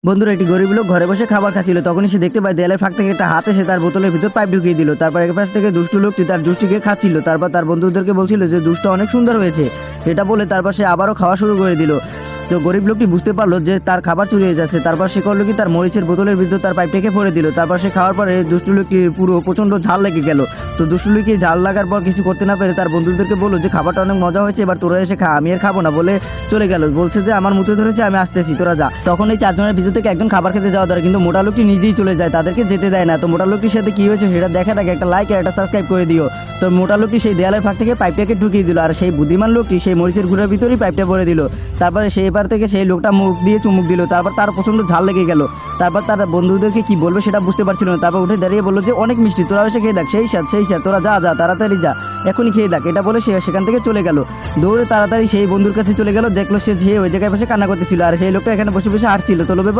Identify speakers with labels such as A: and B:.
A: বন্ধুরা একটি গরিব লোক ঘরে বসে খাবার খাচ্ছিল, তখনই সে দেখতে পায় দেয়ালের ফাঁক থেকে একটা হাত এসে তার বোতলের ভিতর পাইপ ঢুকিয়ে দিল। তারপর এক পাশ থেকে দুষ্টু লোকটি তার জুসটিকে খাচ্ছিল। তারপর তার বন্ধুদেরকে বলছিল যে জুসটা অনেক সুন্দর হয়েছে। এটা বলে তারপর সে আবারও খাওয়া শুরু করে দিল। তো গরিব লোকটি বুঝতে পারলো যে তার খাবার চুরি হয়ে যাচ্ছে। তারপর সে করলো কি, তার মরিচের বোতলের ভিতর তার পাইপটাকে ভরে দিল। তারপর সে খাওয়ার পরে দুষ্টু লোকটি পুরো প্রচণ্ড ঝাল লেগে গেল। তো দুষ্টু লোকটি ঝাল লাগার পর কিছু করতে না পেরে তার বন্ধুদেরকে বললো যে খাবারটা অনেক মজা হয়েছে, এবার তোরা এসে খা, আমি আর খাবো না বলে চলে গেল। বলছে যে আমার মুতে ধরেছে, আমি আসতেছি, তোরা যা। তখন এই চারজনের ভিতর থেকে একজন খাবার খেতে যাওয়া দরকার, কিন্তু মোটা লোকটি নিজেই চলে যায়, তাদেরকে যেতে দেয় না। তো মোটা লোকটির সাথে কি হয়েছে সেটা দেখার আগে একটা লাইক আর একটা সাবস্ক্রাইব করে দিও। তো মোটা লোকটি সেই দেয়ালের ফাঁক থেকে পাইপটাকে ঢুকিয়ে দিল, আর সেই বুদ্ধিমান লোকটি সেই মরিচের গুঁড়ার ভিতরেই পাইপটা ভরে দিল। তারপরে সেই এপার থেকে সেই লোকটা মুখ দিয়ে চুমুক দিল। তারপর তার প্রচণ্ড ঝাল লেগে গেল। তারপর তার বন্ধুদেরকে কি বলবে সেটা বুঝতে পারছিল না। তারপর উঠে দাঁড়িয়ে বললো যে অনেক মিষ্টি, তোরা এসে খেয়ে দেখ, সেই স্বাদ, তোরা যা যা তাড়াতাড়ি যা, এখনই খেয়ে দেখ। এটা বলে সে সেখান থেকে চলে গেল। দৌড়ে তাড়াতাড়ি সেই বন্ধুর কাছে চলে গেল, দেখলো সে ওই জায়গায় বসে কান্না করতেছিল, আর সেই লোকটা এখানে বসে বসে হাঁটছিল। তো লোভে